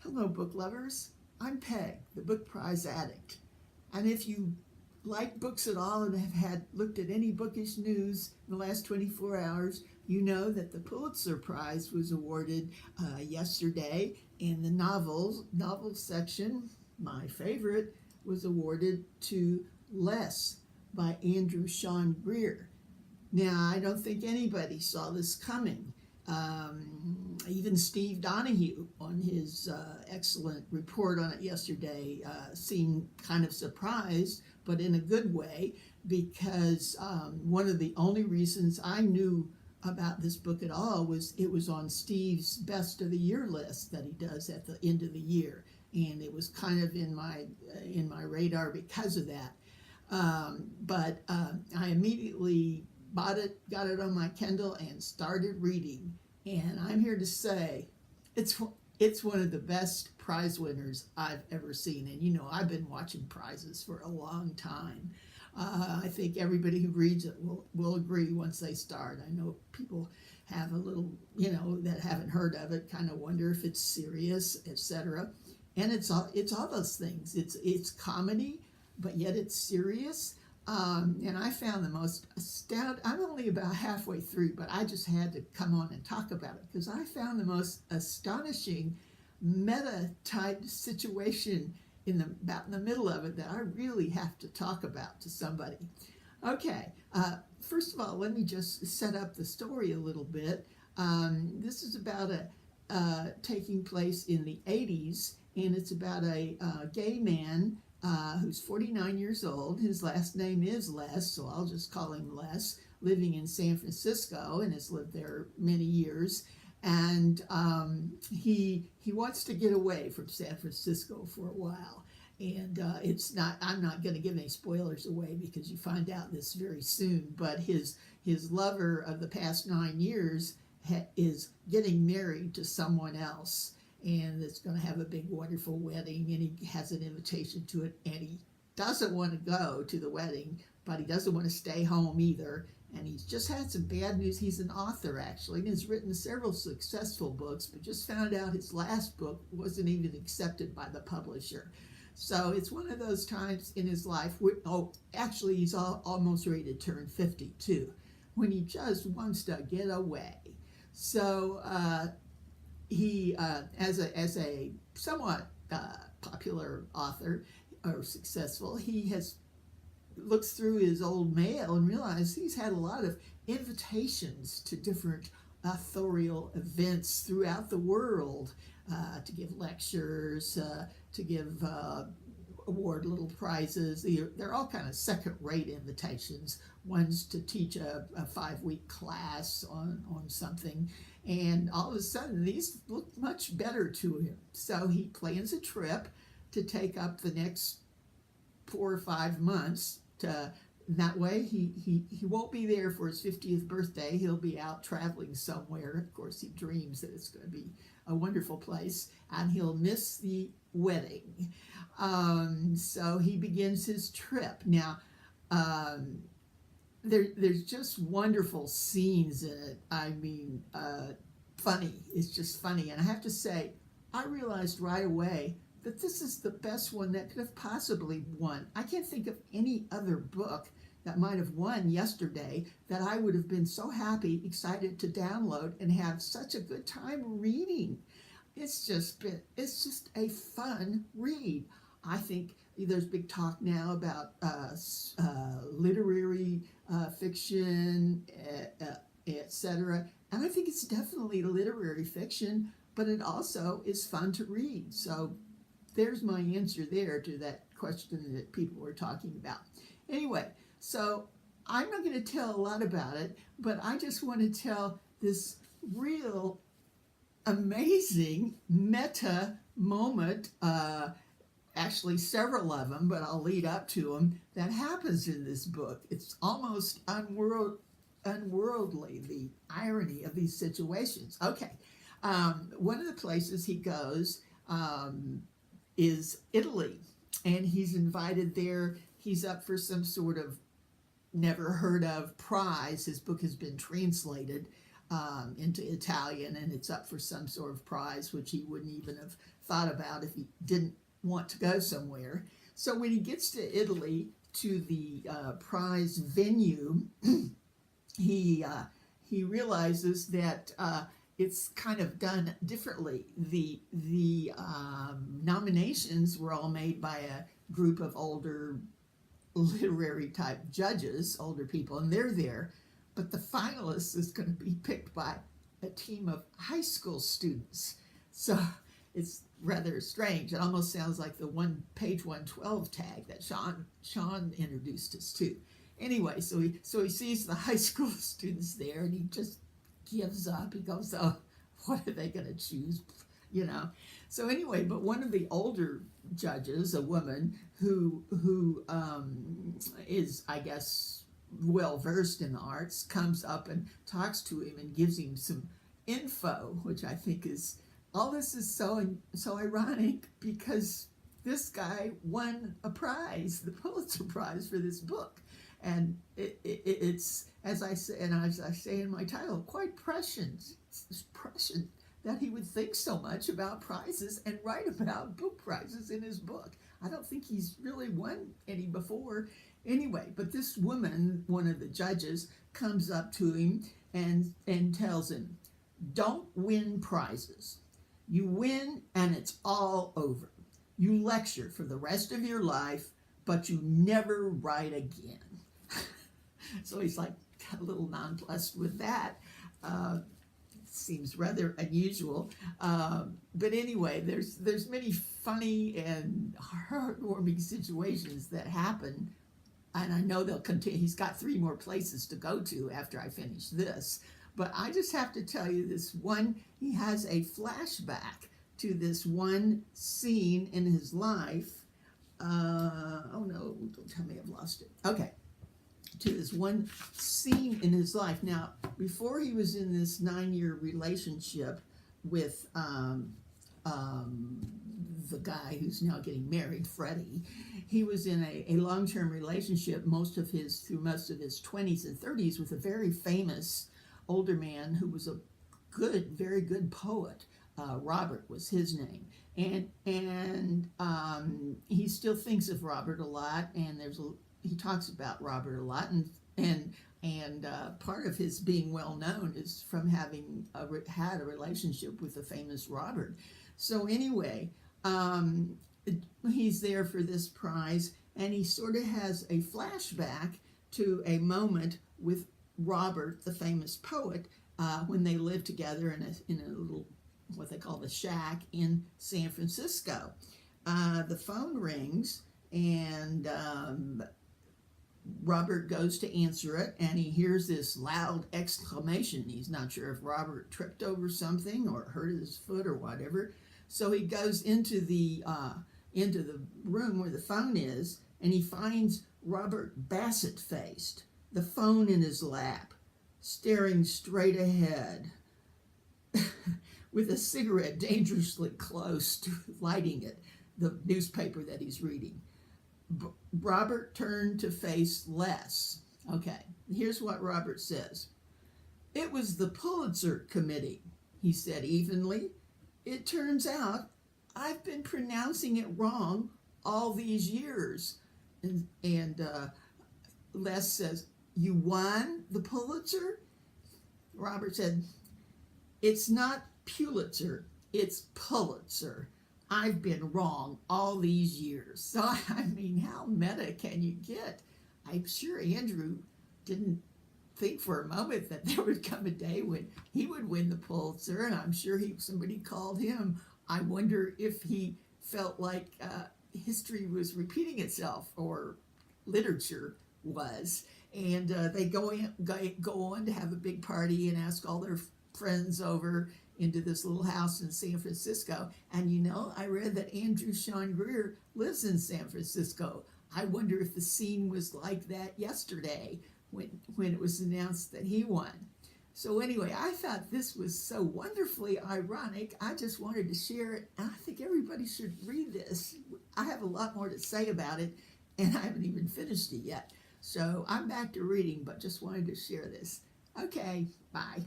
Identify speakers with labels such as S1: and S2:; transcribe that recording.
S1: Hello, book lovers. I'm Peg, the book prize addict. And if you like books at all and have had looked at any bookish news in the last 24 hours, you know that the Pulitzer Prize was awarded yesterday, and the novel section, my favorite, was awarded to Less by Andrew Sean Greer. Now, I don't think anybody saw this coming. Even Steve Donahue, on his excellent report on it yesterday, seemed kind of surprised, but in a good way, because one of the only reasons I knew about this book at all was it was on Steve's best of the year list that he does at the end of the year, and it was kind of in my radar because of that. But I immediately bought it, got it on my Kindle, and started reading. And I'm here to say it's one of the best prize winners I've ever seen. And you know, I've been watching prizes for a long time. I think everybody who reads it will agree once they start. I know people have a little, that haven't heard of it, kind of wonder if it's serious, etc. And it's all those things. It's comedy, but yet it's serious. And I found the most astounding, I'm only about halfway through, but I just had to come on and talk about it because I found the most astonishing meta-type situation about in the middle of it that I really have to talk about to somebody. Okay, first of all, let me just set up the story a little bit. This is about taking place in the 80s, and it's about a gay man who's 49 years old. His last name is Les, so I'll just call him Les, living in San Francisco and has lived there many years. And he wants to get away from San Francisco for a while. And I'm not going to give any spoilers away because you find out this very soon, but his lover of the past 9 years is getting married to someone else. And it's going to have a big, wonderful wedding, and he has an invitation to it, and he doesn't want to go to the wedding, but he doesn't want to stay home either, and he's just had some bad news. He's an author, actually, and has written several successful books, but just found out his last book wasn't even accepted by the publisher. So it's one of those times in his life actually, he's almost ready to turn 50, too, when he just wants to get away. So, he, as a somewhat popular author or successful, he looks through his old mail and realizes he's had a lot of invitations to different authorial events throughout the world, to give lectures, to give award little prizes. They're all kind of second-rate invitations. One's to teach a 5-week class on something. And all of a sudden, these look much better to him. So he plans a trip to take up the next 4 or 5 months. That way, he won't be there for his 50th birthday. He'll be out traveling somewhere. Of course, he dreams that it's going to be a wonderful place, and he'll miss the wedding. So he begins his trip. Now, there's just wonderful scenes in it. I mean, funny. It's just funny. And I have to say, I realized right away that this is the best one that could have possibly won. I can't think of any other book that might have won yesterday that I would have been so happy, excited to download and have such a good time reading. It's just a fun read. I think there's big talk now about literary fiction, etc. And I think it's definitely literary fiction, but it also is fun to read. So there's my answer there to that question that people were talking about. Anyway, so I'm not going to tell a lot about it, but I just want to tell this real amazing meta moment, actually several of them, but I'll lead up to them, that happens in this book. It's almost unworldly, the irony of these situations. Okay, one of the places he goes is Italy, and he's invited there. He's up for some sort of never heard of prize. His book has been translated into Italian, and it's up for some sort of prize, which he wouldn't even have thought about if he didn't want to go somewhere. So when he gets to Italy, to the prize venue, he realizes that it's kind of done differently. The nominations were all made by a group of older literary type judges, older people, and they're there. But the finalist is going to be picked by a team of high school students. So it's rather strange. It almost sounds like the page 112 tag that Sean introduced us to. Anyway, so he sees the high school students there, and he just gives up. He goes, "Oh, what are they going to choose?" So anyway, but one of the older judges, a woman who is, I guess, well versed in the arts, comes up and talks to him and gives him some info, which I think is, all this is so ironic, because this guy won a prize, the Pulitzer Prize, for this book. And it's, as I say in my title, quite prescient. It's prescient that he would think so much about prizes and write about book prizes in his book. I don't think he's really won any before. Anyway, but this woman, one of the judges, comes up to him and tells him, "Don't win prizes. You win and it's all over. You lecture for the rest of your life, but you never write again." So he's like a little nonplussed with that. Seems rather unusual. But anyway, there's many funny and heartwarming situations that happen. And I know they'll continue. He's got 3 more places to go to after I finish this. But I just have to tell you this one, he has a flashback to this one scene in his life. Oh no, don't tell me I've lost it. Okay. To this one scene in his life. Now, before he was in this 9-year relationship with the guy who's now getting married, Freddie, he was in a long-term relationship through most of his 20s and 30s with a very famous older man who was a very good poet. Robert was his name, and he still thinks of Robert a lot, and he talks about Robert a lot, and part of his being well known is from having had a relationship with the famous Robert. So anyway, he's there for this prize, and he sort of has a flashback to a moment with Robert, the famous poet, when they lived together in a little, what they call the shack in San Francisco. The phone rings, and Robert goes to answer it, and he hears this loud exclamation. He's not sure if Robert tripped over something or hurt his foot or whatever. So he goes into the room where the phone is, and he finds Robert Bassett-faced, the phone in his lap, staring straight ahead, with a cigarette dangerously close to lighting it, the newspaper that he's reading. Robert turned to face Les. Okay, here's what Robert says. "It was the Pulitzer Committee," he said evenly. "It turns out I've been pronouncing it wrong all these years." And Les says, "You won the Pulitzer?" Robert said, "It's not Pulitzer, it's Pulitzer. I've been wrong all these years." So, I mean, how meta can you get? I'm sure Andrew didn't think for a moment that there would come a day when he would win the Pulitzer, and I'm sure somebody called him. I wonder if he felt like history was repeating itself, or literature was. And they go on to have a big party and ask all their friends over into this little house in San Francisco. And I read that Andrew Sean Greer lives in San Francisco. I wonder if the scene was like that yesterday when it was announced that he won. So anyway, I thought this was so wonderfully ironic. I just wanted to share it, and I think everybody should read this. I have a lot more to say about it, and I haven't even finished it yet. So I'm back to reading, but just wanted to share this. Okay, bye.